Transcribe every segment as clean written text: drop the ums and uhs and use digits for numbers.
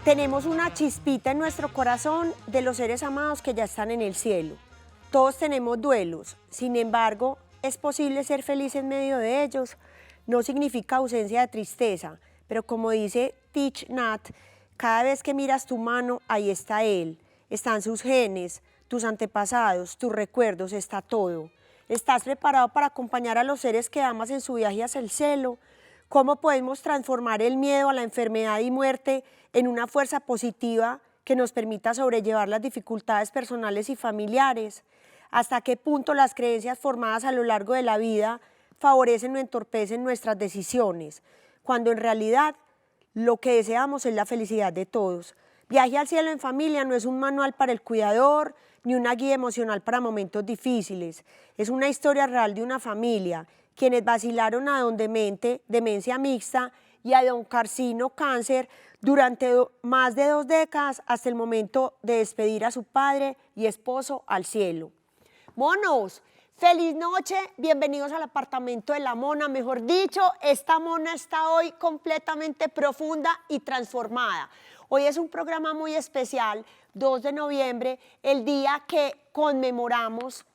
Tenemos una chispita en nuestro corazón de los seres amados que ya están en el cielo. Todos tenemos duelos, sin embargo, es posible ser feliz en medio de ellos. No significa ausencia de tristeza, pero como dice Thich Nhat, cada vez que miras tu mano, ahí está Él. Están sus genes, tus antepasados, tus recuerdos, está todo. ¿Estás preparado para acompañar a los seres que amas en su viaje hacia el cielo? ¿Cómo podemos transformar el miedo a la enfermedad y muerte en una fuerza positiva que nos permita sobrellevar las dificultades personales y familiares? ¿Hasta qué punto las creencias formadas a lo largo de la vida favorecen o entorpecen nuestras decisiones, cuando en realidad lo que deseamos es la felicidad de todos? Viaje al cielo en familia no es un manual para el cuidador ni una guía emocional para momentos difíciles. Es una historia real de una familia, quienes vacilaron a don Demente, demencia mixta, y a don Carcino, cáncer, durante más de 2 décadas hasta el momento de despedir a su padre y esposo al cielo. Monos, feliz noche, bienvenidos al apartamento de la mona. Mejor dicho, esta mona está hoy completamente profunda y transformada. Hoy es un programa muy especial, 2 de noviembre, el día que conmemoramos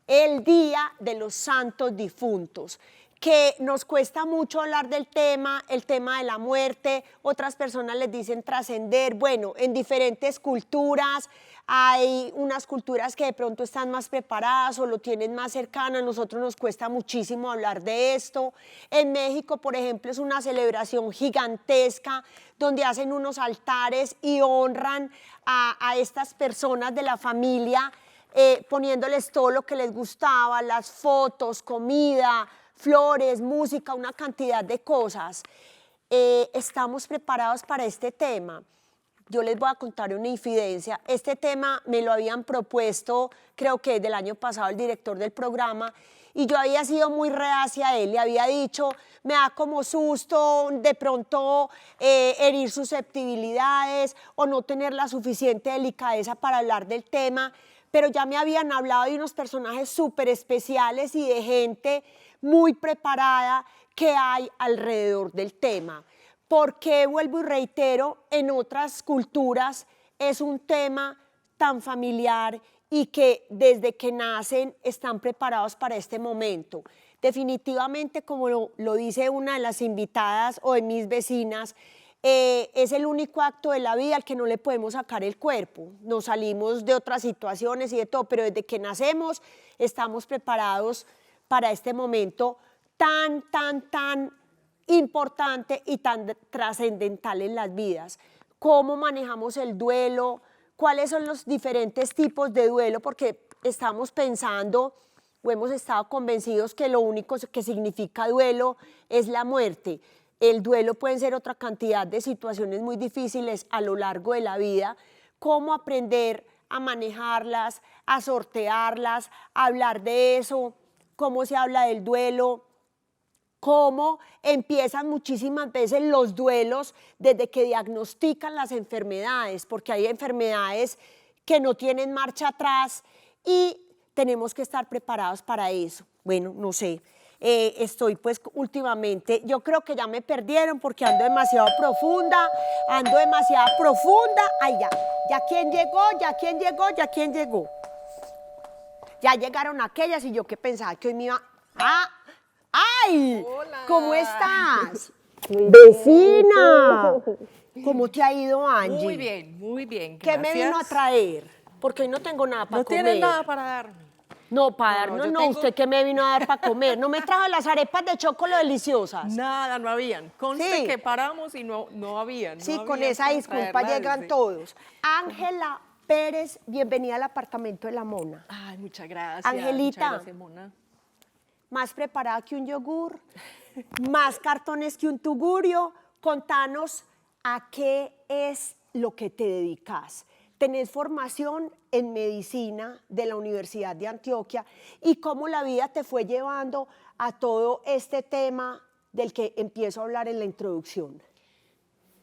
el Día de los Santos Difuntos, que nos cuesta mucho hablar del tema, el tema de la muerte. Otras personas les dicen trascender. Bueno, en diferentes culturas hay unas culturas que de pronto están más preparadas o lo tienen más cercano. A nosotros nos cuesta muchísimo hablar de esto. En México, por ejemplo, es una celebración gigantesca donde hacen unos altares y honran a estas personas de la familia, poniéndoles todo lo que les gustaba, las fotos, comida, flores, música, una cantidad de cosas. Estamos preparados para este tema. Yo les voy a contar una infidencia. Este tema me lo habían propuesto, creo que del año pasado, el director del programa, y yo había sido muy reacia a él. Le había dicho, me da como susto de pronto herir susceptibilidades o no tener la suficiente delicadeza para hablar del tema, pero ya me habían hablado de unos personajes súper especiales y de gente muy preparada que hay alrededor del tema. Porque, vuelvo y reitero, en otras culturas es un tema tan familiar y que desde que nacen están preparados para este momento. Definitivamente, como lo dice una de las invitadas o de mis vecinas, es el único acto de la vida al que no le podemos sacar el cuerpo. Nos salimos de otras situaciones y de todo, pero desde que nacemos estamos preparados para este momento tan importante y tan trascendental en las vidas. ¿Cómo manejamos el duelo? ¿Cuáles son los diferentes tipos de duelo? Porque estamos pensando o hemos estado convencidos que lo único que significa duelo es la muerte. El duelo puede ser otra cantidad de situaciones muy difíciles a lo largo de la vida. ¿Cómo aprender a manejarlas, a sortearlas, a hablar de eso? ¿Cómo se habla del duelo? ¿Cómo empiezan muchísimas veces los duelos desde que diagnostican las enfermedades? Porque hay enfermedades que no tienen marcha atrás y tenemos que estar preparados para eso. Bueno, no sé. Estoy pues últimamente, yo creo que ya me perdieron porque ando demasiado profunda, Ay, ya quién llegó. Ya llegaron aquellas y yo que pensaba que hoy me iba... ¡Ay! Hola. ¿Cómo estás? ¡Vecina! ¿Cómo te ha ido, Angie? Muy bien, ¿Qué gracias. me vino a traer? Porque hoy no tengo nada para ¿No comer. tienes nada para darme? No, para darnos, yo no. tengo- ¿Usted qué me vino a dar para comer? ¿No me trajo las arepas de chocolate deliciosas? Nada, no habían. Conste Sí. que paramos y no habían. Sí, no con habían esa para disculpa traerlas, llegan sí. todos. Ángela Pérez, bienvenida al apartamento de la mona. Ay, muchas gracias. Angelita. Muchas gracias, Mona. Más preparada que un yogur, más cartones que un tugurio. Contanos a qué es lo que te dedicas. Tenés formación en medicina de la Universidad de Antioquia y cómo la vida te fue llevando a todo este tema del que empiezo a hablar en la introducción.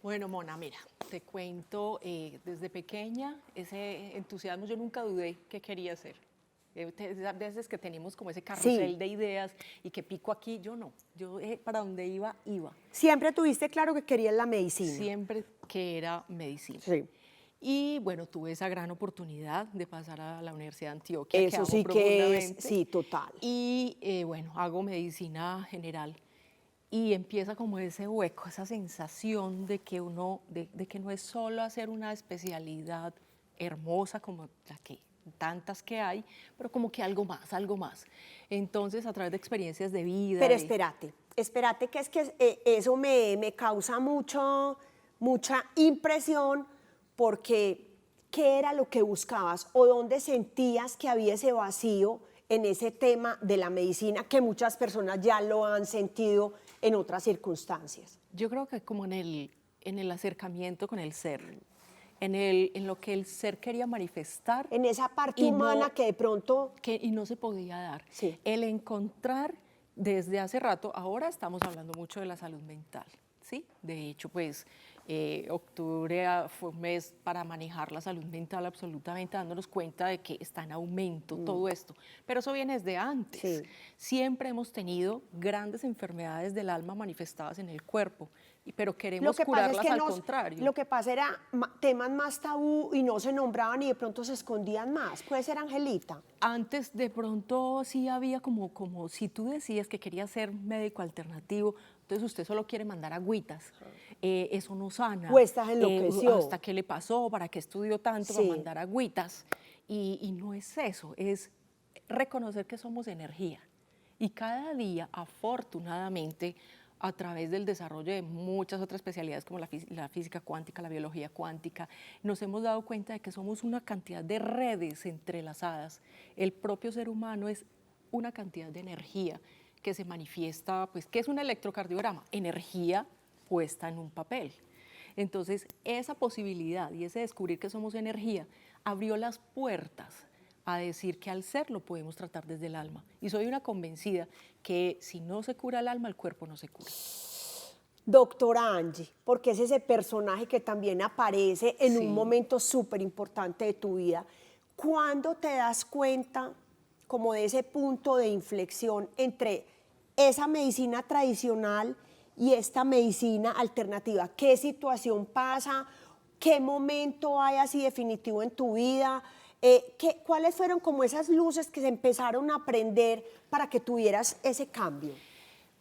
Bueno, Mona, mira, te cuento, desde pequeña, ese entusiasmo yo nunca dudé que quería hacer. Esas veces que tenemos como ese carrusel de ideas y que pico aquí, yo no. Yo para donde iba, iba. ¿Siempre tuviste claro que querías la medicina? Siempre que era medicina. Sí. Y bueno, tuve esa gran oportunidad de pasar a la Universidad de Antioquia, Eso que amo sí que es, profundamente. sí, total. Y bueno, hago medicina general. Y empieza como ese hueco, esa sensación de que de que no es solo hacer una especialidad hermosa como la que tantas que hay, pero como que algo más, algo más. Entonces, a través de experiencias de vida. Pero espérate, que es que eso me causa mucha impresión, porque ¿qué era lo que buscabas o dónde sentías que había ese vacío en ese tema de la medicina que muchas personas ya lo han sentido en otras circunstancias? Yo creo que como en el acercamiento con el ser, en lo que el ser quería manifestar. En esa parte y humana no, que de pronto... y no se podía dar. Sí. El encontrar desde hace rato, ahora estamos hablando mucho de la salud mental, ¿sí? De hecho, pues octubre fue un mes para manejar la salud mental absolutamente, dándonos cuenta de que está en aumento todo esto. Pero eso viene desde antes. Sí. Siempre hemos tenido grandes enfermedades del alma manifestadas en el cuerpo, pero Lo queremos que pasa es curarlas que al contrario. lo que pasa era temas más tabú y no se nombraban y de pronto se escondían más. Puede ser, Angelita. Antes de pronto sí había como si tú decías que querías ser médico alternativo, entonces usted solo quiere mandar agüitas, eso no sana. O estás enloqueció. ¿Hasta qué le pasó? ¿Para qué estudió tanto Sí. para mandar agüitas? Y no es eso, es reconocer que somos energía. Y cada día, afortunadamente, a través del desarrollo de muchas otras especialidades como la física cuántica, la biología cuántica, nos hemos dado cuenta de que somos una cantidad de redes entrelazadas. El propio ser humano es una cantidad de energía que se manifiesta, pues, ¿qué es un electrocardiograma? Energía puesta en un papel. Entonces, esa posibilidad y ese descubrir que somos energía abrió las puertas a decir que al ser lo podemos tratar desde el alma. Y soy una convencida que si no se cura el alma, el cuerpo no se cura. Doctora Angie, porque es ese personaje que también aparece en Sí. un momento súper importante de tu vida. ¿Cuándo te das cuenta como de ese punto de inflexión entre esa medicina tradicional y esta medicina alternativa? ¿Qué situación pasa? ¿Qué momento hay así definitivo en tu vida? ¿Cuáles fueron como esas luces que se empezaron a prender para que tuvieras ese cambio?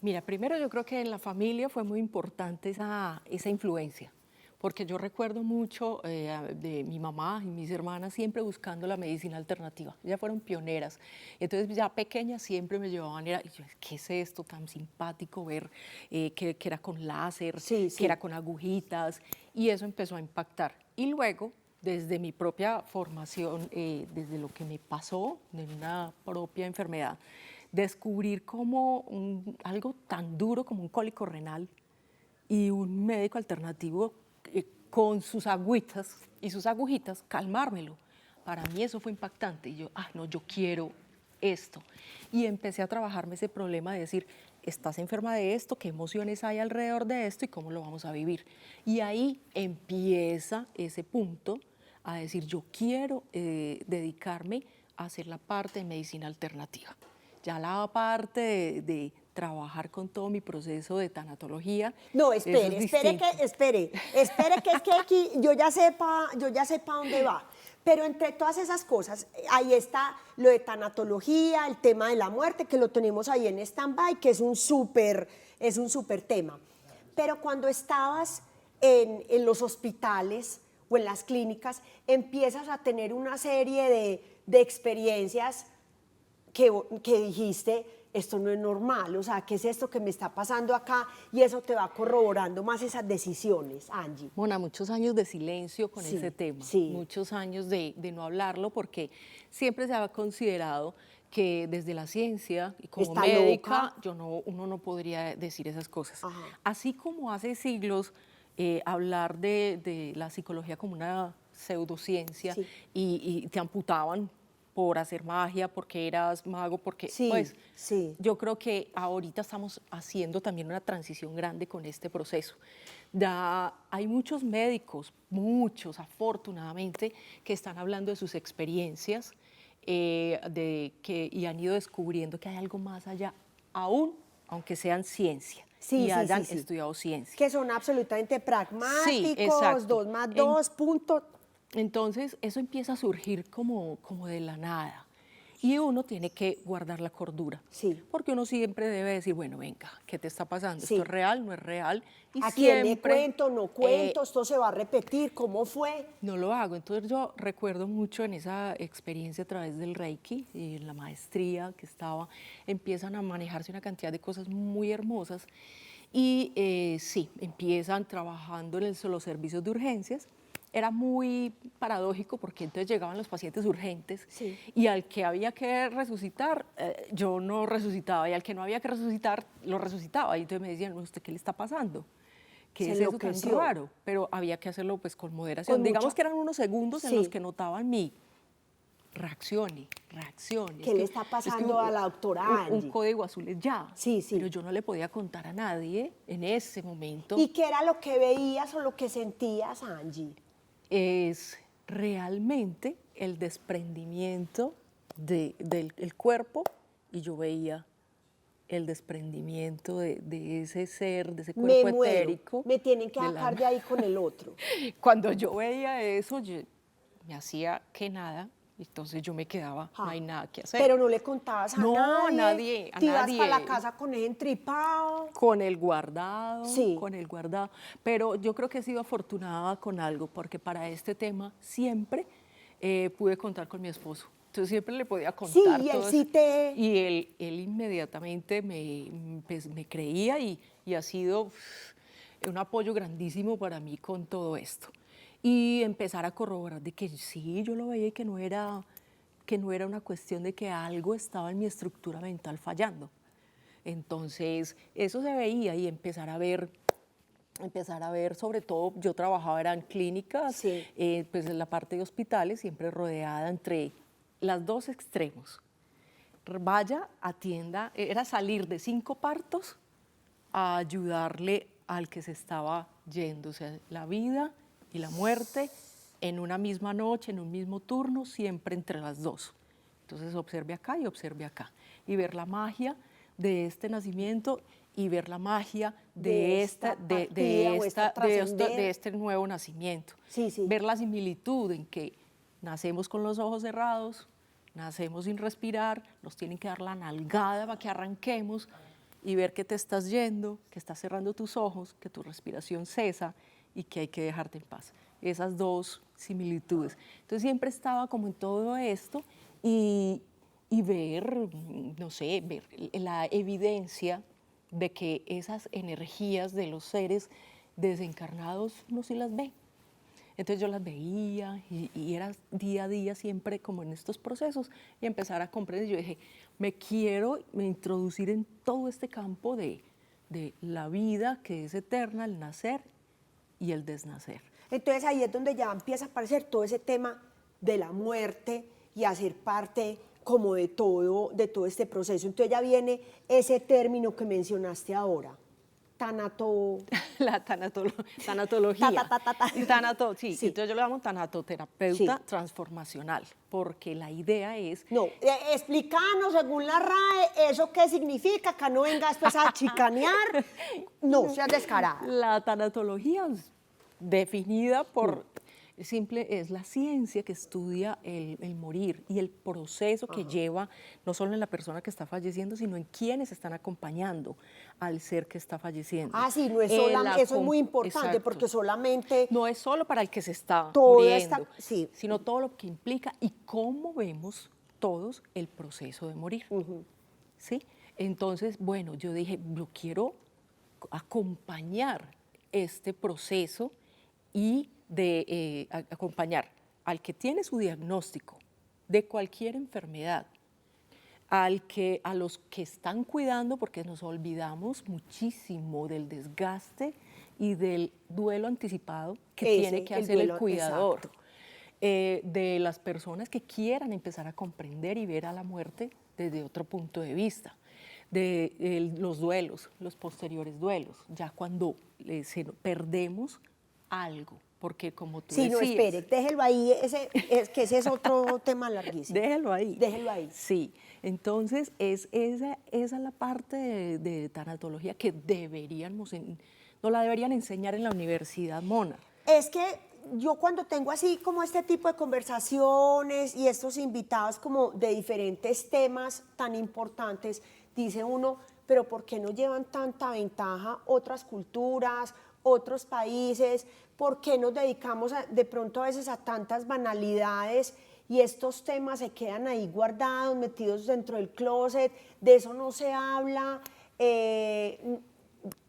Mira, primero yo creo que en la familia fue muy importante esa influencia, porque yo recuerdo mucho de mi mamá y mis hermanas siempre buscando la medicina alternativa. Ellas fueron pioneras. Entonces ya pequeña siempre me llevaban, y yo, ¿qué es esto tan simpático ver que era con láser, Sí, sí. que era con agujitas? Y eso empezó a impactar. Y luego, desde mi propia formación, desde lo que me pasó, de una propia enfermedad, descubrir como algo tan duro como un cólico renal y un médico alternativo con sus agüitas y sus agujitas, calmármelo. Para mí eso fue impactante y yo, no, yo quiero esto. Y empecé a trabajarme ese problema de decir, estás enferma de esto, qué emociones hay alrededor de esto y cómo lo vamos a vivir. Y ahí empieza ese punto a decir, yo quiero dedicarme a hacer la parte de medicina alternativa. Ya la parte de trabajar con todo mi proceso de tanatología. No, espere que es que aquí yo ya sé pa dónde va. Pero entre todas esas cosas, ahí está lo de tanatología, el tema de la muerte, que lo tenemos ahí en stand-by, que es un súper tema. Pero cuando estabas en los hospitales o en las clínicas, empiezas a tener una serie de experiencias que dijiste, esto no es normal, o sea, ¿qué es esto que me está pasando acá? Y eso te va corroborando más esas decisiones, Angie. Mona, muchos años de silencio con Sí, ese tema, sí. muchos años de no hablarlo, porque siempre se ha considerado que desde la ciencia y como Está médica, loca. uno no podría decir esas cosas. Ajá. Así como hace siglos hablar de la psicología como una pseudociencia, Sí. y te amputaban por hacer magia, porque eras mago, porque Sí, pues sí. yo creo que ahorita estamos haciendo también una transición grande con este proceso. Hay muchos médicos, muchos afortunadamente, que están hablando de sus experiencias y han ido descubriendo que hay algo más allá, aún aunque sean ciencia. Sí, y sí, hayan sí, sí. estudiado ciencia. Que son absolutamente pragmáticos, exacto. 2 más 2, punto. Entonces, eso empieza a surgir como de la nada. Y uno tiene que guardar la cordura. Sí. Porque uno siempre debe decir, bueno, venga, ¿qué te está pasando? Sí. ¿Esto es real? ¿No es real? Y ¿A quién le siempre cuento? ¿No cuento? ¿Esto se va a repetir? ¿Cómo fue? no lo hago. Entonces yo recuerdo mucho en esa experiencia a través del Reiki y en la maestría que estaba, empiezan a manejarse una cantidad de cosas muy hermosas y sí, empiezan trabajando en los servicios de urgencias. Era muy paradójico porque entonces llegaban los pacientes urgentes Sí. y al que había que resucitar, yo no resucitaba y al que no había que resucitar, lo resucitaba. Y entonces me decían, ¿usted qué le está pasando? ¿Qué Se es eso tan enloqueció. raro? Pero había que hacerlo pues con moderación. Con Digamos mucha- que eran unos segundos en Sí. los que notaban mi reaccione. ¿Qué le está pasando a la doctora un Angie? código azul es ya. Sí, sí. Pero yo no le podía contar a nadie en ese momento. ¿Y qué era lo que veías o lo que sentías, Angie? Es realmente el desprendimiento del cuerpo y yo veía el desprendimiento de ese ser, de ese Me cuerpo muero, etérico. me tienen que del sacar alma. de ahí con el otro. Cuando yo veía eso, yo me hacía que nada, entonces yo me quedaba, no Ah, hay nada que hacer. Pero no le contabas a No, nadie. a nadie, a Te ibas para la nadie. casa con el entripado. Con el guardado, Sí. con el guardado. Pero yo creo que he sido afortunada con algo, porque para este tema siempre pude contar con mi esposo. Entonces siempre le podía Sí, contar y él todo sí eso. te... Y él inmediatamente pues, me creía y ha sido un apoyo grandísimo para mí con todo esto. Y empezar a corroborar de que sí, yo lo veía y que no era una cuestión de que algo estaba en mi estructura mental fallando. Entonces, eso se veía y empezar a ver, sobre todo, yo trabajaba era en clínicas, Sí. pues en la parte de hospitales, siempre rodeada entre las dos extremos. Vaya, atienda, era salir de 5 partos a ayudarle al que se estaba yendo, o sea, la vida y la muerte en una misma noche, en un mismo turno, siempre entre las dos. Entonces observe acá y observe acá. Y ver la magia de este nacimiento y ver la magia De esta partida o esta trascender. de este nuevo nacimiento. Sí, sí. Ver la similitud en que nacemos con los ojos cerrados, nacemos sin respirar, nos tienen que dar la nalgada para que arranquemos y ver que te estás yendo, que estás cerrando tus ojos, que tu respiración cesa y que hay que dejarte en paz. Esas dos similitudes. Entonces siempre estaba como en todo esto y ver, no sé, ver la evidencia de que esas energías de los seres desencarnados uno sí las ve. Entonces yo las veía y era día a día siempre como en estos procesos y empezar a comprender. Yo dije, me quiero introducir en todo este campo de la vida que es eterna, el nacer y el desnacer. Entonces ahí es donde ya empieza a aparecer todo ese tema de la muerte y a ser parte como de todo este proceso. Entonces ya viene ese término que mencionaste ahora, La tanatología. Sí, Sí. entonces yo lo llamo tanatoterapeuta Sí. transformacional, porque la idea es... No, explícanos según la RAE eso qué significa, que no vengas pues a chicanear, no seas descarada. La tanatología es definida por... es la ciencia que estudia el morir y el proceso que lleva no solo en la persona que está falleciendo, sino en quienes están acompañando al ser que está falleciendo. Ah, sí, no es solamente, eso es muy importante, Exacto. porque solamente No es solo para el que se está Toda muriendo, esta- sí. sino todo lo que implica y cómo vemos todos el proceso de morir. ¿Sí? Entonces, bueno, yo dije, yo quiero acompañar este proceso y acompañar al que tiene su diagnóstico de cualquier enfermedad, a los que están cuidando, porque nos olvidamos muchísimo del desgaste y del duelo anticipado que tiene que hacer el duelo, cuidador, exacto. de las personas que quieran empezar a comprender y ver a la muerte desde otro punto de vista, de los duelos, los posteriores duelos, ya cuando perdemos algo. Porque como tú Sí, decías... no, espere, déjelo ahí, que ese es otro tema larguísimo. Déjelo ahí. Déjelo ahí. Sí, Entonces, esa es la parte de tanatología que nos la deberían enseñar en la universidad, Mona. Es que yo cuando tengo así como este tipo de conversaciones y estos invitados como de diferentes temas tan importantes, dice uno, pero ¿por qué no llevan tanta ventaja otras culturas, otros países? ¿Por qué nos dedicamos de pronto a veces a tantas banalidades y estos temas se quedan ahí guardados, metidos dentro del closet? De eso no se habla.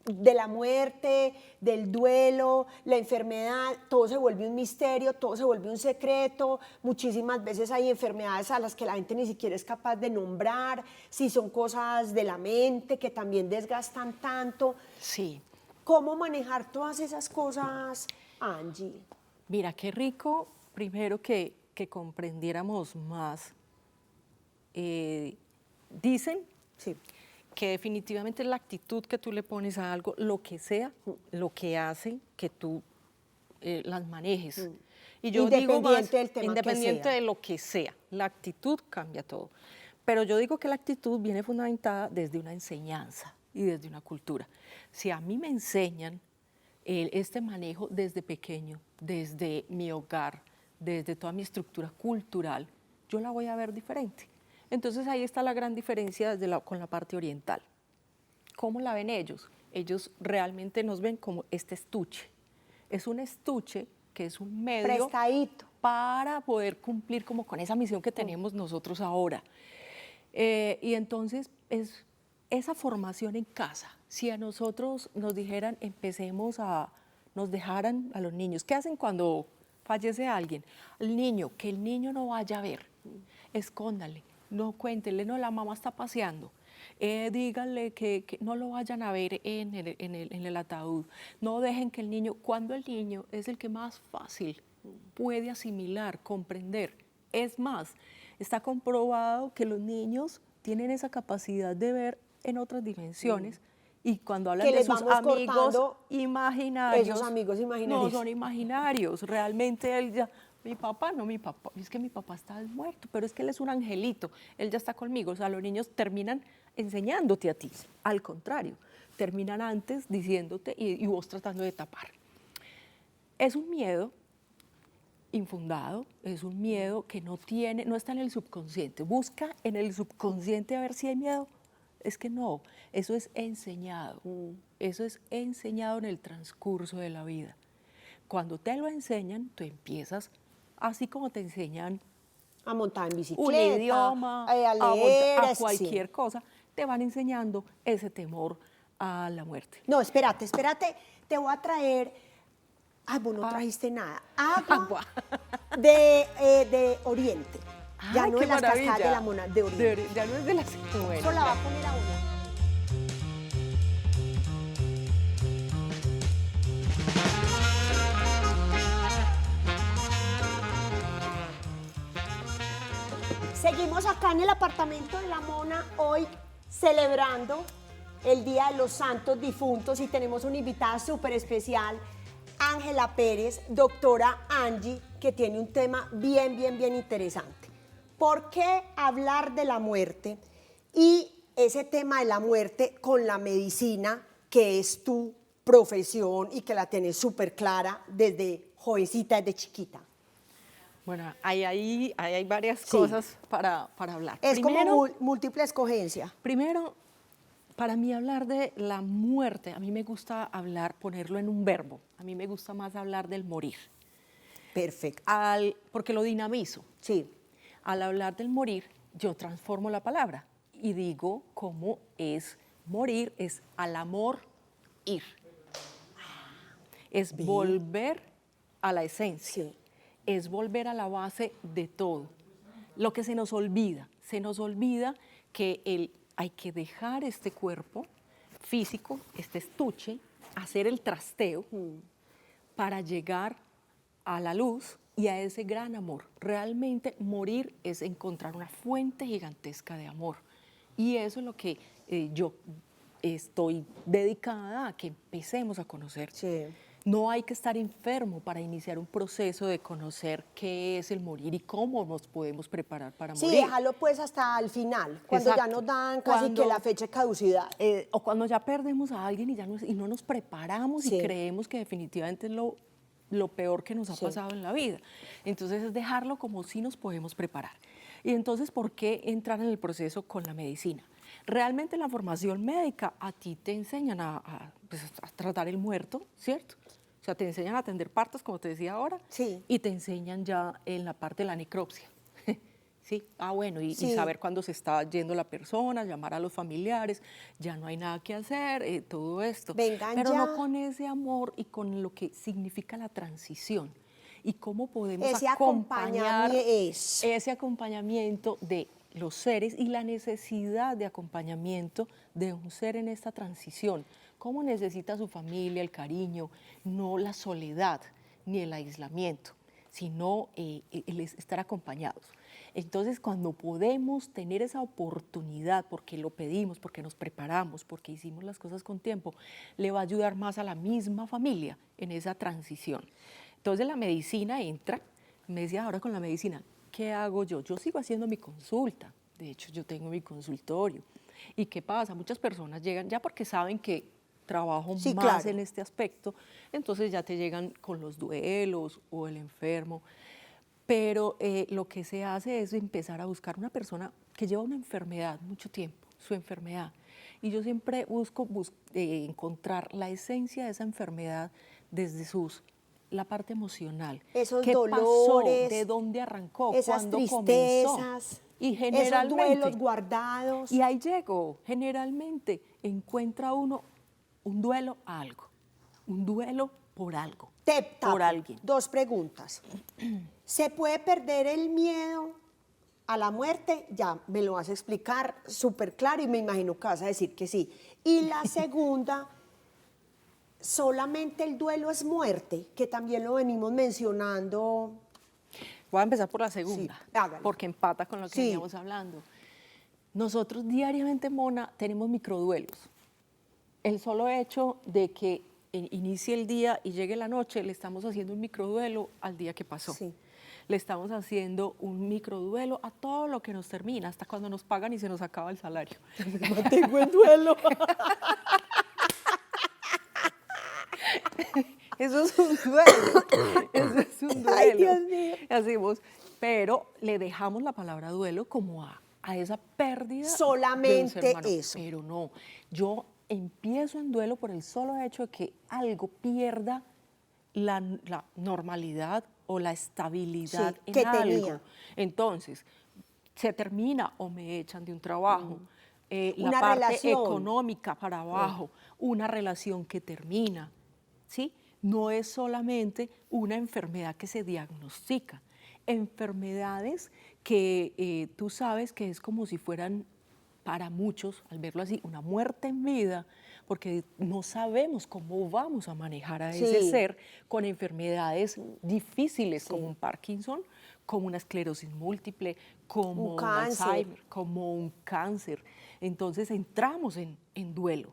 De la muerte, del duelo, la enfermedad, todo se vuelve un misterio, todo se vuelve un secreto. Muchísimas veces hay enfermedades a las que la gente ni siquiera es capaz de nombrar, si son cosas de la mente que también desgastan tanto. Sí. ¿Cómo manejar todas esas cosas, Angie? Mira, qué rico, primero que comprendiéramos más. Dicen Sí. que definitivamente la actitud que tú le pones a algo, lo que sea, lo que hace que tú las manejes. Y yo digo más, Del tema independiente que sea. de lo que sea, la actitud cambia todo. Pero yo digo que la actitud viene fundamentada desde una enseñanza y desde una cultura. Si a mí me enseñan este manejo desde pequeño, desde mi hogar, desde toda mi estructura cultural, yo la voy a ver diferente. Entonces ahí está la gran diferencia con la parte oriental. ¿Cómo la ven ellos? Ellos realmente nos ven como este estuche. Es un estuche que es un medio prestadito para poder cumplir como con esa misión que tenemos nosotros ahora. Y entonces es esa formación en casa. Si a nosotros nos dijeran, nos dejaran a los niños, ¿qué hacen cuando fallece alguien? El niño, que el niño no vaya a ver, escóndale, no cuéntenle, no, la mamá está paseando. Díganle que no lo vayan a ver en el ataúd. No dejen que el niño, cuando el niño es el que más fácil puede asimilar, comprender. Es más, está comprobado que los niños tienen esa capacidad de ver en otras dimensiones y cuando hablan de sus amigos imaginarios, esos amigos imaginarios no son imaginarios. Realmente él ya, mi papá, no mi papá, es que mi papá está muerto, pero es que él es un angelito, él ya está conmigo. O sea, los niños terminan enseñándote a ti, al contrario, terminan antes diciéndote y vos tratando de tapar. Es un miedo infundado, es un miedo que no está en el subconsciente. Busca en el subconsciente a ver si hay miedo. Es que no, eso es enseñado. Eso es enseñado en el transcurso de la vida. Cuando te lo enseñan, tú empiezas, así como te enseñan a montar en bicicleta, un idioma, a leer, a cualquier cosa, te van enseñando ese temor a la muerte. No, espérate, te voy a traer. Ay, vos no trajiste nada. Agua de Oriente. Ya no qué es las maravilla. cascadas de la Mona, de Oriente. Ya no es de las... Bueno, eso la va a poner a una. Seguimos acá en el apartamento de la Mona hoy celebrando el Día de los Santos Difuntos y tenemos una invitada súper especial, Ángela Pérez, doctora Angie, que tiene un tema bien interesante. ¿Por qué hablar de la muerte y ese tema de la muerte con la medicina, que es tu profesión y que la tienes súper clara desde jovencita, desde chiquita? Bueno, hay varias cosas para hablar. Es como múltiple escogencia. Primero, para mí hablar de la muerte, a mí me gusta ponerlo en un verbo. A mí me gusta más hablar del morir. Perfecto. Porque lo dinamizo. Sí. Al hablar del morir, yo transformo la palabra y digo cómo es morir, es al amor ir. Es volver a la esencia. Sí. Es volver a la base de todo. Lo que se nos olvida que hay que dejar este cuerpo físico, este estuche, hacer el trasteo para llegar a la luz y a ese gran amor. Realmente morir es encontrar una fuente gigantesca de amor. Y eso es lo que yo estoy dedicada a que empecemos a conocer. Sí. No hay que estar enfermo para iniciar un proceso de conocer qué es el morir y cómo nos podemos preparar para Sí, morir. déjalo pues hasta el final, cuando ya Exacto. nos dan casi que la fecha de caducidad. O cuando ya perdemos a alguien y no nos preparamos y Sí. creemos que definitivamente es lo peor que nos ha Sí. pasado en la vida. Entonces es dejarlo como si nos podemos preparar. Y entonces, ¿por qué entrar en el proceso con la medicina? Realmente en la formación médica a ti te enseñan pues, a tratar el muerto, ¿cierto? O sea, te enseñan a atender partos, como te decía ahora, Sí. y te enseñan ya en la parte de la necropsia. Sí, bueno, y Sí. saber cuándo se está yendo la persona, llamar a los familiares, ya no hay nada que hacer, todo esto. Vengan Pero ya. no con ese amor y con lo que significa la transición y cómo podemos Ese acompañar acompañamiento. ese acompañamiento de los seres y la necesidad de acompañamiento de un ser en esta transición. Cómo necesita su familia el cariño, no la soledad ni el aislamiento, sino el estar acompañados. Entonces, cuando podemos tener esa oportunidad, porque lo pedimos, porque nos preparamos, porque hicimos las cosas con tiempo, le va a ayudar más a la misma familia en esa transición. Entonces, la medicina entra, me decía ahora con la medicina, ¿qué hago yo? Yo sigo haciendo mi consulta, de hecho, yo tengo mi consultorio. ¿Y qué pasa? Muchas personas llegan ya porque saben que trabajo Sí, más claro. en este aspecto, entonces ya te llegan con los duelos o el enfermo. Pero lo que se hace es empezar a buscar una persona que lleva una enfermedad mucho tiempo, su enfermedad. Y yo siempre busco encontrar la esencia de esa enfermedad desde la parte emocional. Esos ¿Qué pasó? dolores, ¿De dónde arrancó? esas ¿Cuándo comenzó? tristezas, Y esos duelos generalmente, guardados. y ahí llego, generalmente encuentra uno un duelo a algo, un duelo por algo, Te tapo. por alguien. 2 preguntas. ¿Se puede perder el miedo a la muerte? Ya me lo vas a explicar súper claro y me imagino que vas a decir que sí. Y la segunda, ¿solamente el duelo es muerte? Que también lo venimos mencionando. Voy a empezar por la segunda, Sí, hágalo. porque empata con lo que Sí. veníamos hablando. Nosotros diariamente, Mona, tenemos microduelos. El solo hecho de que inicie el día y llegue la noche, le estamos haciendo un microduelo al día que pasó. Sí. Le estamos haciendo un microduelo a todo lo que nos termina, hasta cuando nos pagan y se nos acaba el salario. Me mantengo en duelo. Eso es un duelo. Eso es un duelo. Ay, Dios mío. Hacemos, pero le dejamos la palabra duelo como a esa pérdida de un Solamente ser humano. eso. Pero no, yo empiezo en duelo por el solo hecho de que algo pierda la normalidad o la estabilidad Sí, en que algo. tenía. Entonces, se termina o me echan de un trabajo. La Una parte relación. económica para abajo, una relación que termina, ¿sí? No es solamente una enfermedad que se diagnostica. Enfermedades que tú sabes que es como si fueran para muchos, al verlo así, una muerte en vida, porque no sabemos cómo vamos a manejar a ese Sí. ser con enfermedades difíciles Sí. como un Parkinson, como una esclerosis múltiple, como Un un cáncer. Alzheimer, como un cáncer. Entonces entramos en duelo.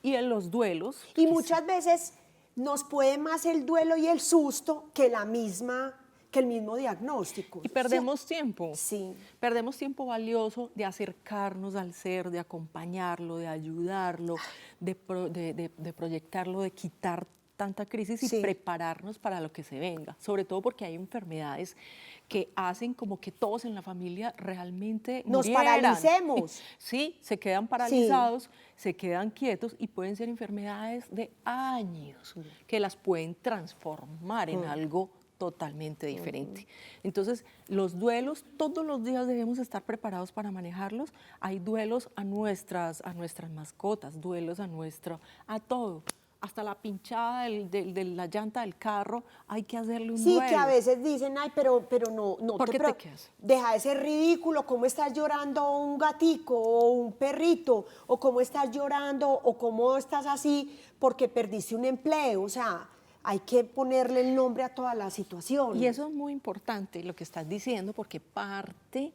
Y en los duelos... Y que muchas veces nos puede más el duelo y el susto que el mismo diagnóstico. Y perdemos tiempo. Sí. Perdemos tiempo valioso de acercarnos al ser, de acompañarlo, de ayudarlo, de proyectarlo, de quitar tanta crisis y Sí. prepararnos para lo que se venga. Sobre todo porque hay enfermedades que hacen como que todos en la familia realmente Nos murieran. paralicemos. Sí, se quedan paralizados, se quedan quietos y pueden ser enfermedades de años que las pueden transformar en algo totalmente diferente. Entonces, los duelos, todos los días debemos estar preparados para manejarlos. Hay duelos a nuestras mascotas, duelos a todo. Hasta la pinchada de la llanta del carro, hay que hacerle un Sí, duelo. que a veces dicen, ay, pero no ¿Por qué te quedas? deja de ser ridículo, cómo estás llorando un gatico o un perrito, o cómo estás llorando, o cómo estás así porque perdiste un empleo. O sea, hay que ponerle el nombre a toda la situación. Y eso es muy importante lo que estás diciendo, porque parte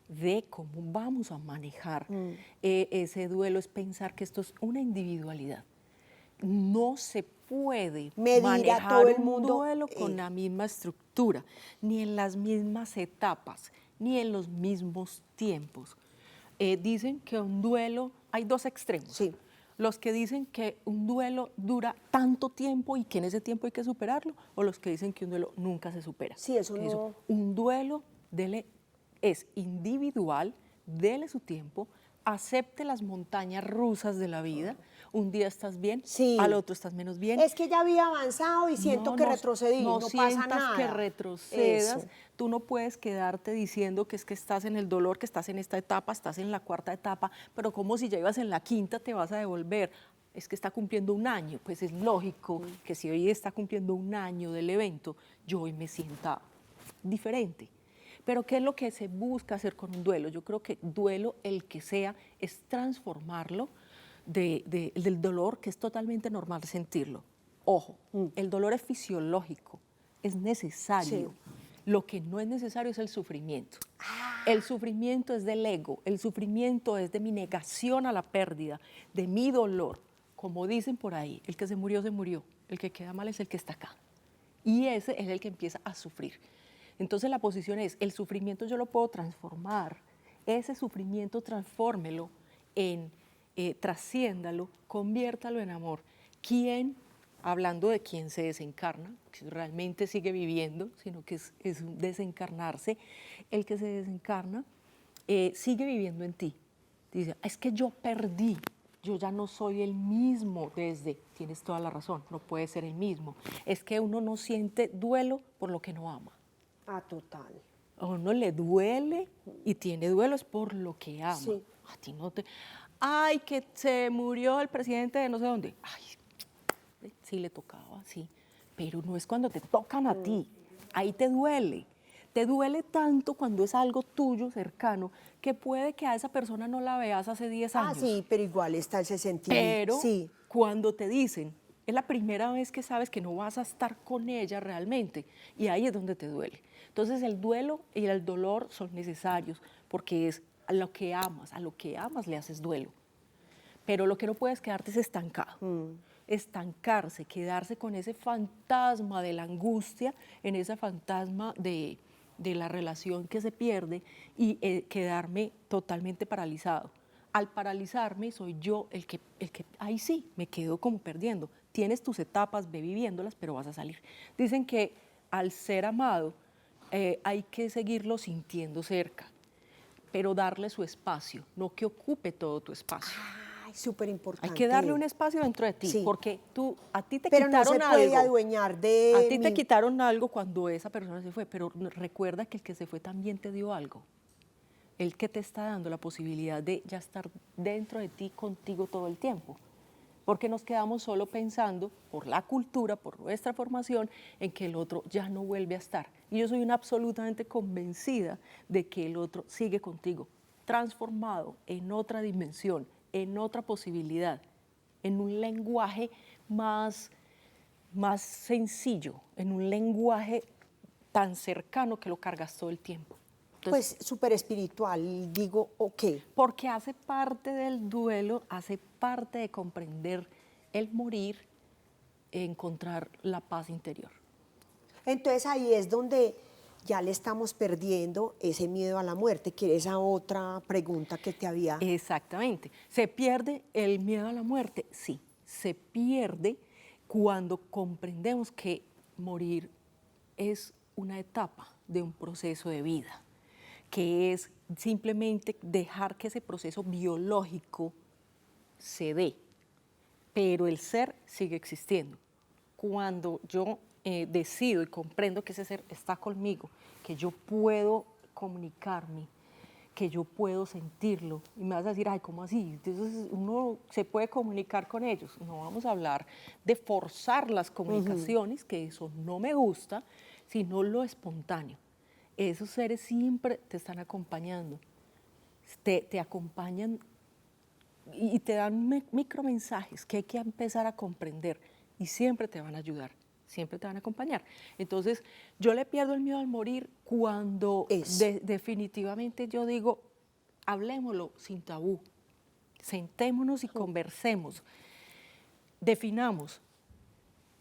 de cómo vamos a manejar ese duelo es pensar que esto es una individualidad. no se puede medir manejar a todo el un mundo. duelo con la misma estructura, ni en las mismas etapas, ni en los mismos tiempos. Dicen que un duelo, hay dos extremos. Sí. Los que dicen que un duelo dura tanto tiempo y que en ese tiempo hay que superarlo, o los que dicen que un duelo nunca se supera. Sí, eso Que no. un duelo es individual, dele su tiempo, acepte las montañas rusas de la vida. Un día estás bien, Sí. al otro estás menos bien. Es que ya había avanzado y siento que retrocedí, no pasa sientas nada. que retrocedas. Eso. Tú no puedes quedarte diciendo que es que estás en el dolor, que estás en esta etapa, estás en la cuarta etapa, pero como si ya ibas en la quinta te vas a devolver. Es que está cumpliendo un año, pues es lógico que si hoy está cumpliendo un año del evento, yo hoy me sienta diferente. Pero ¿qué es lo que se busca hacer con un duelo? Yo creo que duelo, el que sea, es transformarlo del dolor, que es totalmente normal sentirlo. Ojo, el dolor es fisiológico, es necesario. Sí. Lo que no es necesario es el sufrimiento. El sufrimiento es del ego, el sufrimiento es de mi negación a la pérdida, de mi dolor. Como dicen por ahí, el que se murió, el que queda mal es el que está acá. Y ese es el que empieza a sufrir. Entonces la posición es, el sufrimiento yo lo puedo transformar, ese sufrimiento transfórmelo trasciéndalo, conviértalo en amor. ¿Quién, hablando de quien se desencarna, que realmente sigue viviendo, sino que es un desencarnarse, el que se desencarna sigue viviendo en ti? Dice, es que yo perdí, yo ya no soy el mismo tienes toda la razón, no puede ser el mismo. Es que uno no siente duelo por lo que no ama. Ah, total. A uno le duele y tiene duelos por lo que ama. Sí. A ti no te... Ay, que se murió el presidente de no sé dónde. Ay, sí le tocaba, sí. Pero no es cuando te tocan a ti. Ahí te duele. Te duele tanto cuando es algo tuyo, cercano, que puede que a esa persona no la veas hace 10 años. Ah, sí, pero igual está ese sentimiento. Pero sí. cuando te dicen, es la primera vez que sabes que no vas a estar con ella realmente, y ahí es donde te duele. Entonces el duelo y el dolor son necesarios, porque es a lo que amas le haces duelo. Pero lo que no puedes quedarte es estancado. Estancarse, quedarse con ese fantasma de la angustia, en ese fantasma de la relación que se pierde y quedarme totalmente paralizado. Al paralizarme soy yo el que ahí sí, me quedo como perdiendo. Tienes tus etapas, ve viviéndolas, pero vas a salir. Dicen que al ser amado hay que seguirlo sintiendo cerca, pero darle su espacio, no que ocupe todo tu espacio. Ay, súper importante. Hay que darle un espacio dentro de ti, Sí. porque a ti te Pero no quitaron se puede algo. adueñar de A ti te mí. quitaron algo cuando esa persona se fue, pero recuerda que el que se fue también te dio algo. El que te está dando la posibilidad de ya estar dentro de ti, contigo todo el tiempo. Porque nos quedamos solo pensando, por la cultura, por nuestra formación, en que el otro ya no vuelve a estar. Y yo soy absolutamente convencida de que el otro sigue contigo, transformado en otra dimensión, en otra posibilidad, en un lenguaje más sencillo, en un lenguaje tan cercano que lo cargas todo el tiempo. Entonces, Pues súper espiritual, digo, ok. porque hace parte del duelo, hace parte de comprender el morir, encontrar la paz interior. Entonces ahí es donde ya le estamos perdiendo ese miedo a la muerte, que era esa otra pregunta que te había... Exactamente. ¿Se pierde el miedo a la muerte? Sí, se pierde cuando comprendemos que morir es una etapa de un proceso de vida, que es simplemente dejar que ese proceso biológico se dé, pero el ser sigue existiendo. Cuando yo decido y comprendo que ese ser está conmigo, que yo puedo comunicarme, que yo puedo sentirlo, y me vas a decir, ay, ¿cómo así? Entonces uno se puede comunicar con ellos. No vamos a hablar de forzar las comunicaciones, que eso no me gusta, sino lo espontáneo. Esos seres siempre te están acompañando, te acompañan y te dan micromensajes que hay que empezar a comprender y siempre te van a ayudar, siempre te van a acompañar. Entonces, yo le pierdo el miedo al morir cuando definitivamente yo digo, hablémoslo sin tabú, sentémonos y conversemos. definamos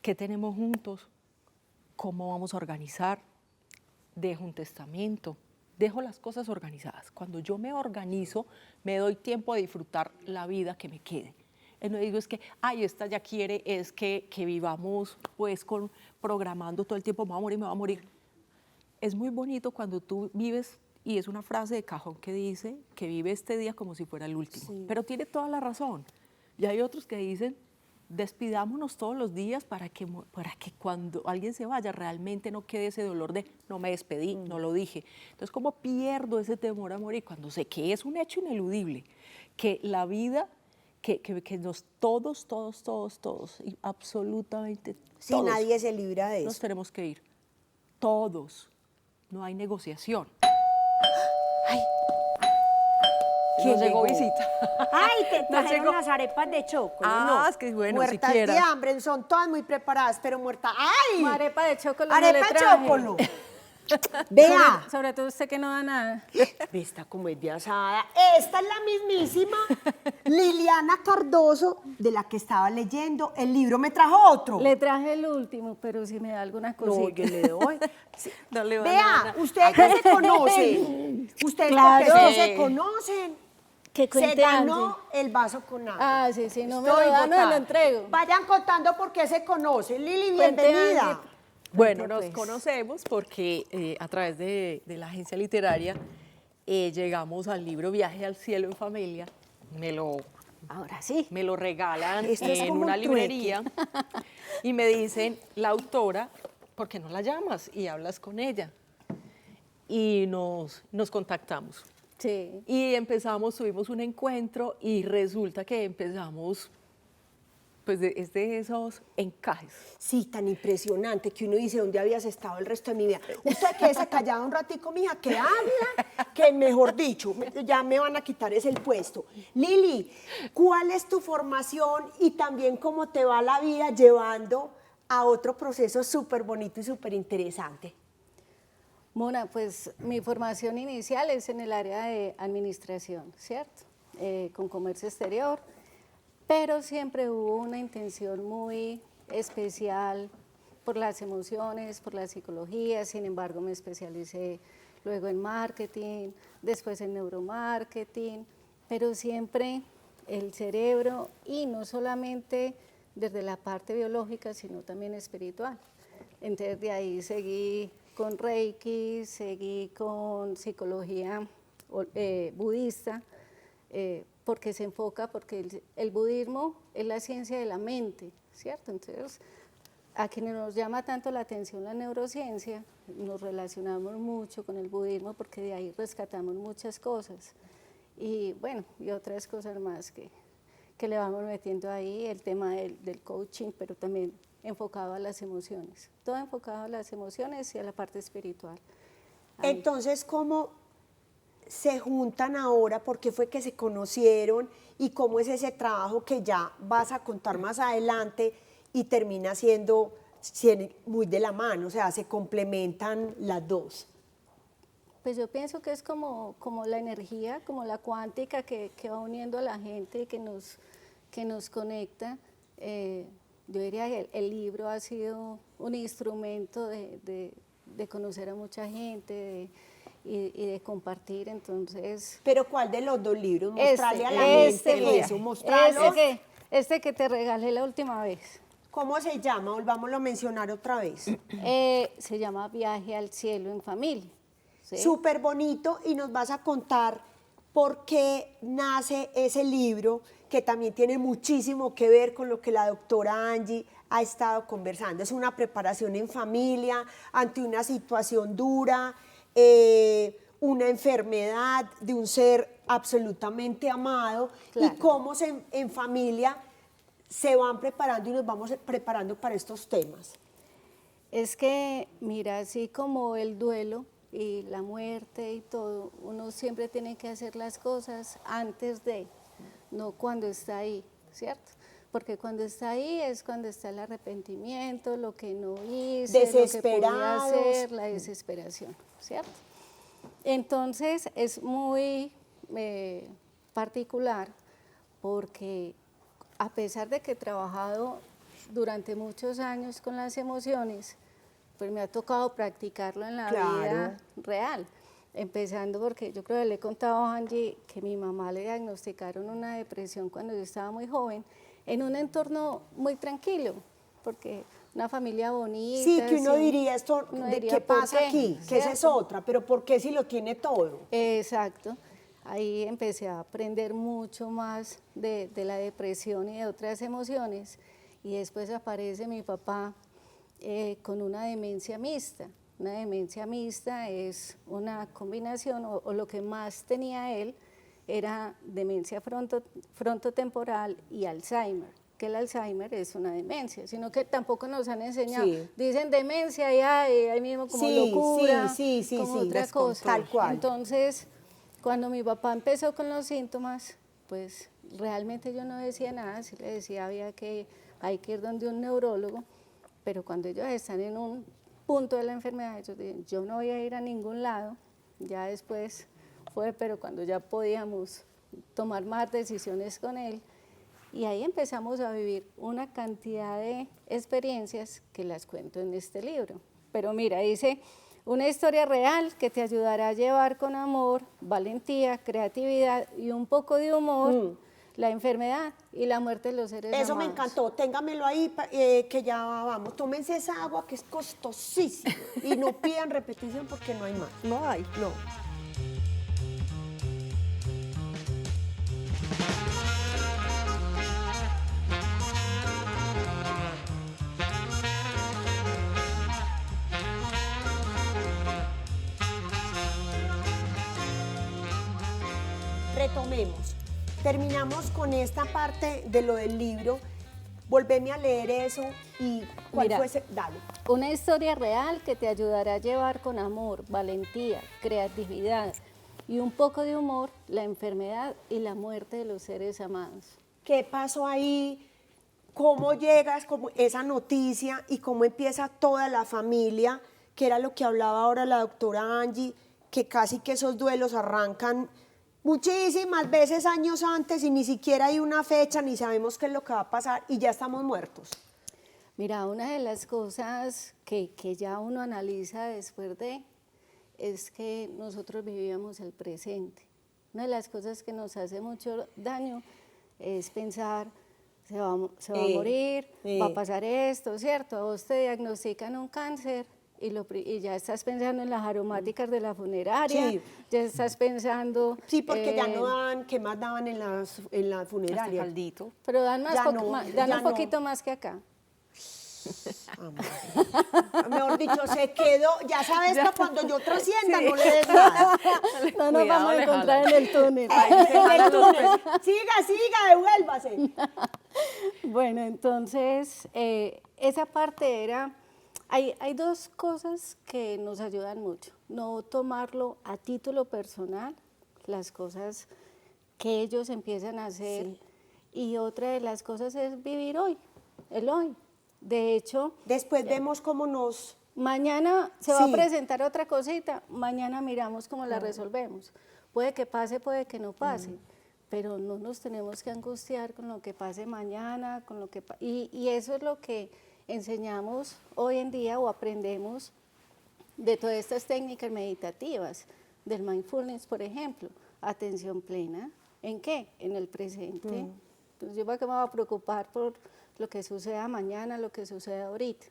qué tenemos juntos, cómo vamos a organizar, dejo un testamento, dejo las cosas organizadas. Cuando yo me organizo, me doy tiempo a disfrutar la vida que me quede. No digo es que, ay, esta ya quiere, es que vivamos pues programando todo el tiempo, me va a morir, me va a morir. Es muy bonito cuando tú vives, y es una frase de cajón que dice, que vive este día como si fuera el último. Sí. Pero tiene toda la razón. Y hay otros que dicen, despidámonos todos los días para que cuando alguien se vaya realmente no quede ese dolor de no me despedí, no lo dije. Entonces, ¿cómo pierdo ese temor a morir? Cuando sé que es un hecho ineludible, que la vida, que todos, y absolutamente todos. Si nadie se libra de eso. Nos tenemos que ir. Todos. No hay negociación. Ay. Nos llegó visita. Ay, te trajeron las arepas de chocolate. Ah, es que bueno, muertas siquiera. de hambre, son todas muy preparadas, pero muertas. ¡Ay! Una arepa de chocolate. Arepa de chocolate. Vea. Sobre todo usted que no da nada. Esta como es de asada. Esta es la mismísima Liliana Cardoso, de la que estaba leyendo. El libro me trajo otro. Le traje el último, pero si me da alguna cosita. No, yo le doy. Sí. Dale, Vea, ustedes que se conocen. Ustedes Claro. porque se conocen. Que Se ganó el vaso con agua. Ah, sí, sí, no me lo da, no me lo entrego. Vayan contando por qué se conocen. Lili, Cuente, bienvenida. Ángel. Bueno, nos Pues. conocemos porque a través de la agencia literaria llegamos al libro Viaje al cielo en familia. Ahora sí. Me lo regalan Esto es en como una un trueque. librería y me dicen, la autora, ¿por qué no la llamas y hablas con ella? Y nos contactamos. Sí. Y tuvimos un encuentro y resulta que empezamos, pues es de esos encajes. Sí, tan impresionante que uno dice, ¿dónde habías estado el resto de mi vida? Usted quédese callada un ratico, mija, que habla, que mejor dicho, ya me van a quitar ese el puesto. Lili, ¿cuál es tu formación y también cómo te va la vida llevando a otro proceso súper bonito y súper interesante? Mona, pues mi formación inicial es en el área de administración, ¿cierto? Con comercio exterior, pero siempre hubo una intención muy especial por las emociones, por la psicología. Sin embargo, me especialicé luego en marketing, después en neuromarketing, pero siempre el cerebro, y no solamente desde la parte biológica, sino también espiritual. Entonces de ahí seguí con Reiki, seguí con psicología budista, porque se enfoca, porque el budismo es la ciencia de la mente, ¿cierto? Entonces, a quienes nos llama tanto la atención la neurociencia, nos relacionamos mucho con el budismo porque de ahí rescatamos muchas cosas. Y bueno, y otras cosas más que le vamos metiendo ahí, el tema del coaching, pero también enfocado a las emociones, todo enfocado a las emociones y a la parte espiritual. Ahí. Entonces, ¿cómo se juntan ahora? ¿Por qué fue que se conocieron? ¿Y cómo es ese trabajo que ya vas a contar más adelante y termina siendo muy de la mano? O sea, se complementan las dos. Pues yo pienso que es como la energía, como la cuántica que va uniendo a la gente y que nos conecta. Yo diría que el libro ha sido un instrumento de conocer a mucha gente y de compartir, entonces... ¿Pero cuál de los dos libros? Mostrarle a la gente eso, mostrarlo. Este que te regalé la última vez. ¿Cómo se llama? Volvámoslo a mencionar otra vez. Se llama Viaje al cielo en familia. ¿Sí? Súper bonito, y nos vas a contar por qué nace ese libro, que también tiene muchísimo que ver con lo que la doctora Angie ha estado conversando. Es una preparación en familia ante una situación dura, una enfermedad de un ser absolutamente amado, Claro. y cómo en familia se van preparando y nos vamos preparando para estos temas. Es que, mira, así como el duelo y la muerte y todo, uno siempre tiene que hacer las cosas antes de, no cuando está ahí, ¿cierto? Porque cuando está ahí es cuando está el arrepentimiento, lo que no hice, lo que podía hacer, la desesperación, ¿cierto? Entonces es muy particular porque a pesar de que he trabajado durante muchos años con las emociones, pues me ha tocado practicarlo en la vida real. Empezando porque yo creo que le he contado a Angie que mi mamá le diagnosticaron una depresión cuando yo estaba muy joven, en un entorno muy tranquilo, porque una familia bonita. Sí, que uno sí, diría esto, uno ¿de diría, qué ¿por pasa qué? aquí? Que esa es ¿Cierto? otra, pero ¿por qué si lo tiene todo? Exacto. Ahí empecé a aprender mucho más de la depresión y de otras emociones. Y después aparece mi papá con una demencia mixta. Una demencia mixta es una combinación, o lo que más tenía él era demencia frontotemporal y Alzheimer, que el Alzheimer es una demencia, sino que tampoco nos han enseñado. Sí. Dicen demencia y ahí mismo como Sí, locura, sí, como sí, otra cosa. tal cual. Entonces, cuando mi papá empezó con los síntomas, pues realmente yo no decía nada, sí le decía hay que ir donde un neurólogo, pero cuando ellos están en un punto de la enfermedad, ellos dicen, yo no voy a ir a ningún lado. Ya después fue, pero cuando ya podíamos tomar más decisiones con él, y ahí empezamos a vivir una cantidad de experiencias que las cuento en este libro. Pero mira, dice, una historia real que te ayudará a llevar con amor, valentía, creatividad y un poco de humor la enfermedad y la muerte de los seres amados. Eso me encantó, téngamelo ahí, que ya vamos. Tómense esa agua que es costosísima y no pidan repetición porque no hay más. No hay. No. Retomemos. Terminamos con esta parte de lo del libro. Volveme a leer eso y ¿cuál Mira, fue ese? Dale. Una historia real que te ayudará a llevar con amor, valentía, creatividad y un poco de humor la enfermedad y la muerte de los seres amados. ¿Qué pasó ahí? ¿Cómo llegas como esa noticia y cómo empieza toda la familia? Que era lo que hablaba ahora la doctora Angie, que casi que esos duelos arrancan muchísimas veces años antes y ni siquiera hay una fecha, ni sabemos qué es lo que va a pasar y ya estamos muertos. Mira, una de las cosas que ya uno analiza después es que nosotros vivíamos el presente. Una de las cosas que nos hace mucho daño es pensar, se va a morir, va a pasar esto, ¿cierto? A vos te diagnostican un cáncer y ya estás pensando en las aromáticas de la funeraria, Sí. ya estás pensando... Sí, porque ya no dan, ¿qué más daban en la Hasta funeraria? caldito. Pero dan, Ya no, dan ya un no. poquito más que acá. Mejor dicho, se quedó, ya sabes que cuando yo trascienda no le des nada. No nos vamos a encontrar en el túnel. En el túnel. Siga, devuélvase. Bueno, entonces, esa parte era... Hay dos cosas que nos ayudan mucho. No tomarlo a título personal, las cosas que ellos empiezan a hacer. Sí. Y otra de las cosas es vivir hoy, el hoy. De hecho, Después vemos cómo nos... mañana se va a Sí. presentar otra cosita, mañana miramos cómo la resolvemos. Puede que pase, puede que no pase, pero no nos tenemos que angustiar con lo que pase mañana, con lo que y eso es lo que enseñamos hoy en día o aprendemos de todas estas técnicas meditativas, del mindfulness, por ejemplo, atención plena. ¿En qué? En el presente. Entonces, ¿yo para qué me voy a preocupar por lo que suceda mañana, lo que suceda ahorita?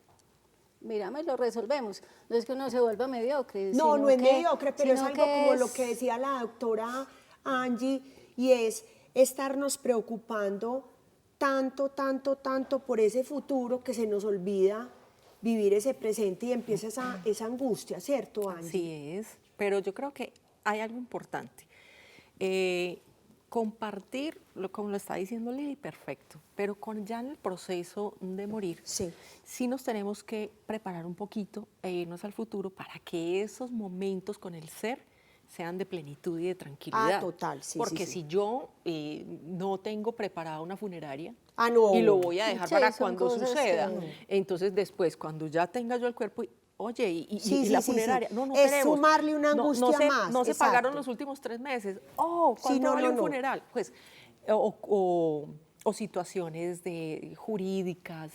Mírame, lo resolvemos. No es que uno se vuelva mediocre. No, sino no es que- mediocre, pero es sino algo que como es- lo que decía la doctora Angie, y es estarnos preocupando tanto por ese futuro que se nos olvida vivir ese presente y empieza esa angustia, ¿cierto, Angie? Así es, pero yo creo que hay algo importante. Compartir, como lo está diciendo Lili, perfecto, pero ya en el proceso de morir, sí nos tenemos que preparar un poquito e irnos al futuro para que esos momentos con el ser sean de plenitud y de tranquilidad. Ah, total, sí, Porque sí. si yo no tengo preparada una funeraria No. y lo voy a dejar Sí, para son cuando cosas suceda, que- entonces después, cuando ya tenga yo el cuerpo, oye, y Sí, la sí, sí, funeraria, sí. no Es tenemos. sumarle una angustia más, No se exacto. pagaron los últimos 3 meses. Oh, Sí, ¿cuánto no, vale no, un no. funeral? Pues, o o situaciones jurídicas,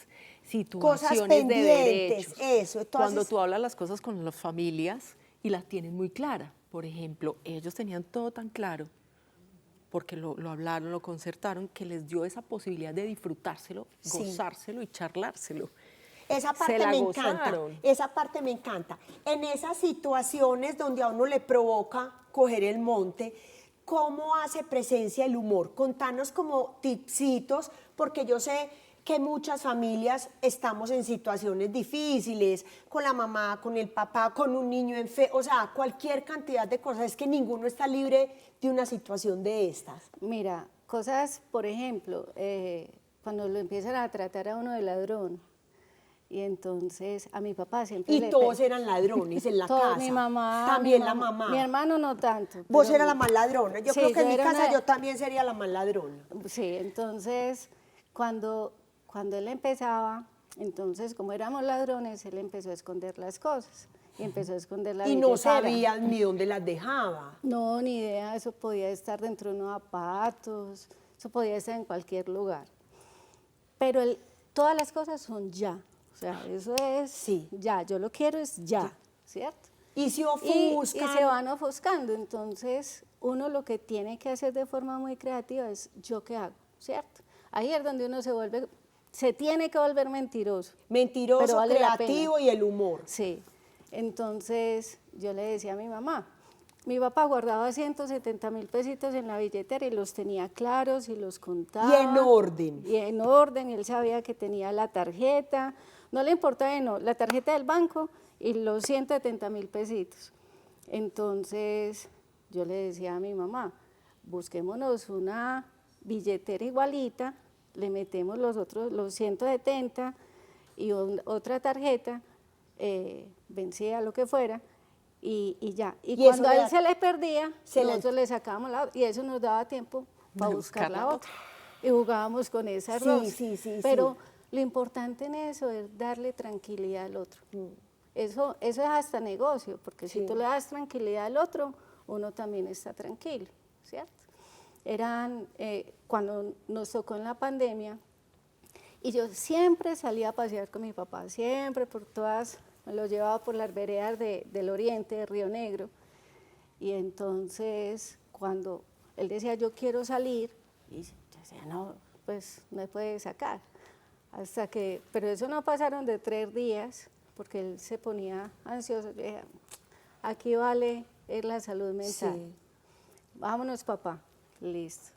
Cosas situaciones de pendientes, derechos. eso. Entonces, Cuando tú hablas las cosas con las familias y las tienen muy claras, por ejemplo, ellos tenían todo tan claro, porque lo hablaron, lo concertaron, que les dio esa posibilidad de disfrutárselo, Sí. gozárselo y charlárselo. esa Se parte la me encanta, gozaron. esa parte me encanta. En esas situaciones donde a uno le provoca coger el monte, ¿cómo hace presencia el humor? Contanos como tipsitos, porque yo sé que muchas familias estamos en situaciones difíciles, con la mamá, con el papá, con un niño enfermo, o sea, cualquier cantidad de cosas, es que ninguno está libre de una situación de estas. Mira, cosas, por ejemplo, cuando lo empiezan a tratar a uno de ladrón, y entonces a mi papá siempre Y le todos eran ladrones en la Todo, casa. mi mamá, También mi la mamá, mamá. mi hermano no tanto. Vos pero eras la más ladrona. Yo sí, creo que en yo mi era casa una- yo también sería la más ladrona. Sí, entonces cuando él empezaba, entonces como éramos ladrones, él empezó a esconder las cosas y empezó a esconder la Y no billetera. sabía ni dónde las dejaba. No, ni idea, eso podía estar dentro de unos zapatos, eso podía estar en cualquier lugar. Pero todas las cosas son ya, o sea, eso es Sí. ya, yo lo quiero es ya, ¿cierto? Y se Y ofuscan. se van ofuscando, entonces uno lo que tiene que hacer de forma muy creativa es ¿yo qué hago? ¿Cierto? Ahí es donde uno se tiene que volver mentiroso. Mentiroso, pero vale la creativo pena. y el humor. Sí, entonces yo le decía a mi mamá, mi papá guardaba 170.000 pesitos en la billetera y los tenía claros y los contaba. Y en orden. Y en orden, él sabía que tenía la tarjeta, no le importaba la tarjeta del banco y los 170.000 pesitos. Entonces yo le decía a mi mamá, busquémonos una billetera igualita, le metemos los 170 y otra tarjeta, vencía lo que fuera, y ya. Y eso cuando a le él da- se le perdía, se le- nosotros le sacábamos la otra, y eso nos daba tiempo para De buscar buscar la la otra. Y jugábamos con esa Sí, rosa. sí, Pero sí. lo importante en eso es darle tranquilidad al otro. Mm. Eso es hasta negocio, porque Sí. si tú le das tranquilidad al otro, uno también está tranquilo, ¿cierto? Cuando nos tocó en la pandemia, y yo siempre salía a pasear con mi papá, siempre me lo llevaba por las veredas del oriente, de Río Negro, y entonces cuando él decía yo quiero salir, y yo decía no, pues no me puede sacar, pero eso no pasaron de 3 días, porque él se ponía ansioso, yo dije, aquí vale es la salud mental. Sí. Vámonos papá, listo.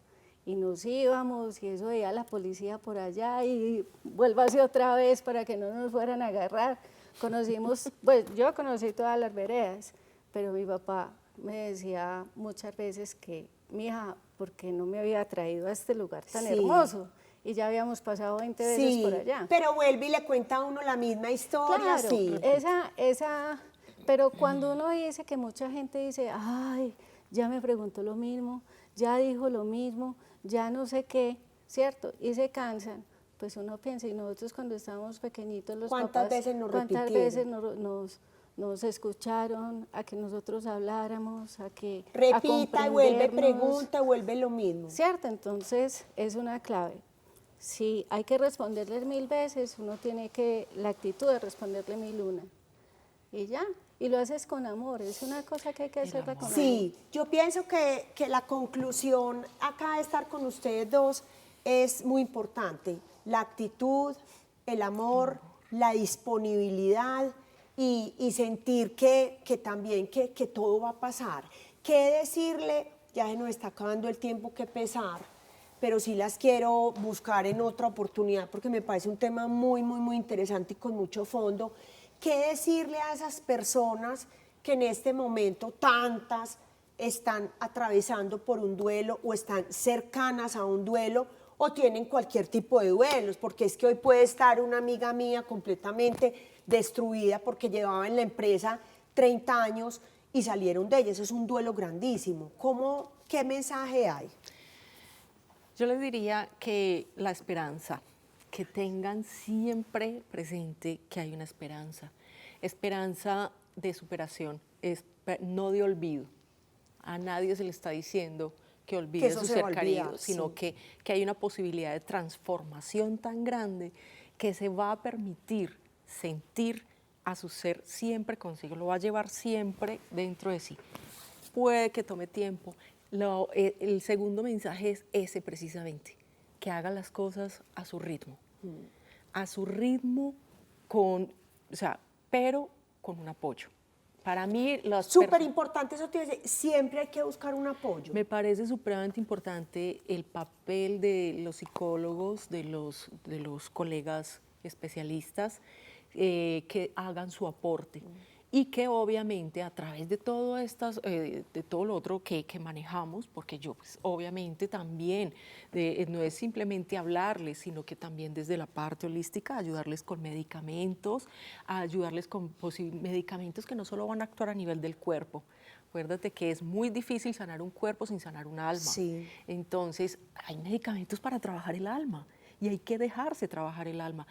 Y nos íbamos y eso veía a la policía por allá y vuélvase otra vez para que no nos fueran a agarrar. Pues yo conocí todas las veredas, pero mi papá me decía muchas veces que, mija, ¿por qué no me había traído a este lugar tan Sí. hermoso? Y ya habíamos pasado 20 veces Sí, por allá. pero vuelve y le cuenta a uno la misma historia, Claro, sí. pero cuando uno dice que mucha gente dice, ay, ya me preguntó lo mismo, ya dijo lo mismo, ya no sé qué, ¿cierto? Y se cansan, pues uno piensa, y nosotros cuando estábamos pequeñitos los ¿Cuántas papás, veces nos ¿cuántas repitieron? veces nos escucharon a que nosotros habláramos, a Repita y vuelve, comprendernos? pregunta, vuelve lo mismo. ¿Cierto? Entonces es una clave. Si hay que responderle 1000 veces, uno tiene la actitud de responderle 1001. Y ya, y lo haces con amor, es una cosa que hay que hacerla con amor. Sí, yo pienso que la conclusión acá de estar con ustedes dos es muy importante. La actitud, el amor, la disponibilidad y sentir que también que todo va a pasar. ¿Qué decirle? Ya se nos está acabando el tiempo, que pesar, pero sí las quiero buscar en otra oportunidad porque me parece un tema muy, muy, muy interesante y con mucho fondo. ¿Qué decirle a esas personas que en este momento tantas están atravesando por un duelo o están cercanas a un duelo o tienen cualquier tipo de duelos? Porque es que hoy puede estar una amiga mía completamente destruida porque llevaba en la empresa 30 años y salieron de ella. Eso es un duelo grandísimo. ¿Qué mensaje hay? Yo les diría que la esperanza, que tengan siempre presente que hay una esperanza de superación, no de olvido. A nadie se le está diciendo que olvide eso a su se ser va a querido, olvidar, sino sí. que hay una posibilidad de transformación tan grande que se va a permitir sentir a su ser siempre consigo, lo va a llevar siempre dentro de sí. Puede que tome tiempo. El segundo mensaje es ese precisamente, que haga las cosas a su ritmo. A su ritmo, pero con un apoyo. Para mí, Súper importante eso te dice, siempre hay que buscar un apoyo. me parece supremamente importante el papel de los psicólogos, de los colegas especialistas, que hagan su aporte. Y que obviamente a través de todo de todo lo otro que manejamos, porque yo pues, obviamente también no es simplemente hablarles, sino que también desde la parte holística ayudarles con medicamentos, ayudarles con medicamentos que no solo van a actuar a nivel del cuerpo. Acuérdate que es muy difícil sanar un cuerpo sin sanar un alma. Sí. Entonces hay medicamentos para trabajar el alma y hay que dejarse trabajar el alma,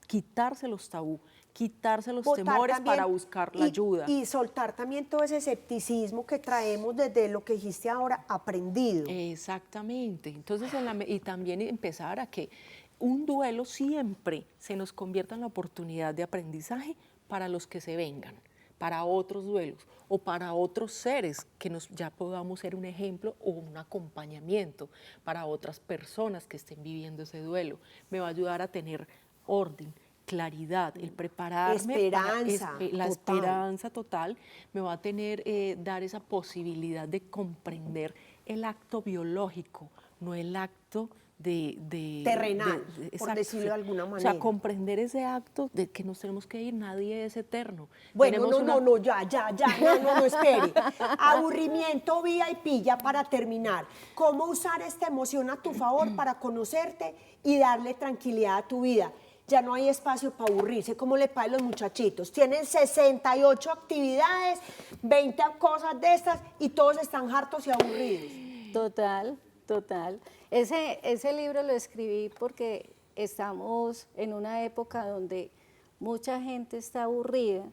quitarse los tabú, quitarse los Botar temores también para buscar la ayuda. Y soltar también todo ese escepticismo que traemos desde lo que dijiste ahora, aprendido. Exactamente. Entonces, y también empezar a que un duelo siempre se nos convierta en la oportunidad de aprendizaje para los que se vengan, para otros duelos o para otros seres que ya podamos ser un ejemplo o un acompañamiento para otras personas que estén viviendo ese duelo. Me va a ayudar a tener orden, claridad, el prepararme, esperanza, la total. esperanza total, me va a dar esa posibilidad de comprender el acto biológico, no el acto terrenal, por exacto, decirlo de alguna O manera. sea, comprender ese acto de que nos tenemos que ir, nadie es eterno. Bueno, Tenemos no, espere. Aburrimiento VIP, ya para terminar. ¿Cómo usar esta emoción a tu favor para conocerte y darle tranquilidad a tu vida? Ya no hay espacio para aburrirse, como le pasa a los muchachitos. Tienen 68 actividades, 20 cosas de estas y todos están hartos y aburridos. Total, total. Ese libro lo escribí porque estamos en una época donde mucha gente está aburrida,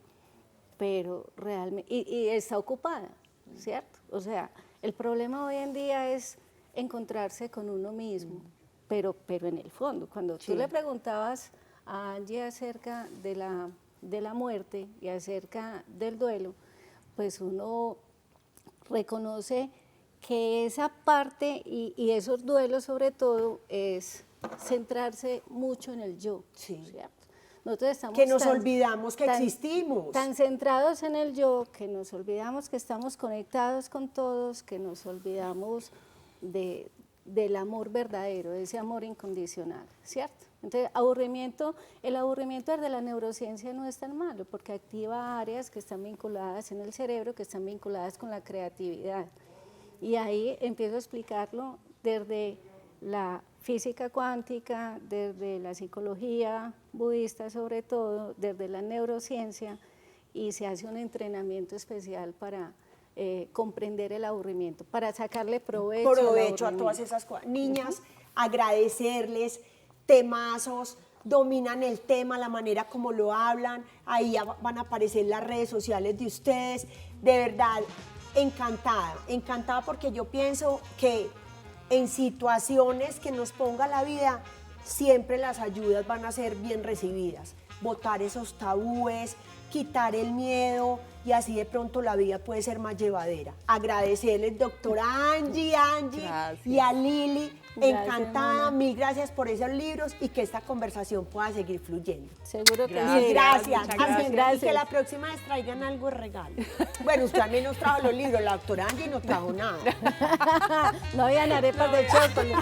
pero realmente, y está ocupada, ¿cierto? O sea, el problema hoy en día es encontrarse con uno mismo, pero en el fondo, cuando tú le preguntabas a Angie acerca de la muerte y acerca del duelo, pues uno reconoce que esa parte y esos duelos sobre todo es centrarse mucho en el yo, ¿cierto? Nosotros estamos que nos olvidamos que existimos. Tan centrados en el yo, que nos olvidamos que estamos conectados con todos, que nos olvidamos del amor verdadero, de ese amor incondicional, ¿cierto? Entonces, el aburrimiento desde la neurociencia no es tan malo, porque activa áreas que están vinculadas en el cerebro, que están vinculadas con la creatividad. Y ahí empiezo a explicarlo desde la física cuántica, desde la psicología budista sobre todo, desde la neurociencia, y se hace un entrenamiento especial para comprender el aburrimiento, para sacarle provecho A todas esas cosas. Niñas, agradecerles, temazos, dominan el tema, la manera como lo hablan, ahí ya van a aparecer las redes sociales de ustedes, de verdad, encantada porque yo pienso que en situaciones que nos ponga la vida, siempre las ayudas van a ser bien recibidas. Botar esos tabúes, quitar el miedo y así de pronto la vida puede ser más llevadera. Agradecerles, doctora Angie Gracias. y a Lili. Gracias, Encantada, Mona. mil gracias por esos libros y que esta conversación pueda seguir fluyendo. Seguro que Gracias. sí. Gracias. muchas Así, gracias. Y que la próxima vez traigan algo de regalo. Bueno, usted al menos trajo los libros, la doctora Angie no trajo nada. No habían arepas de chocolate.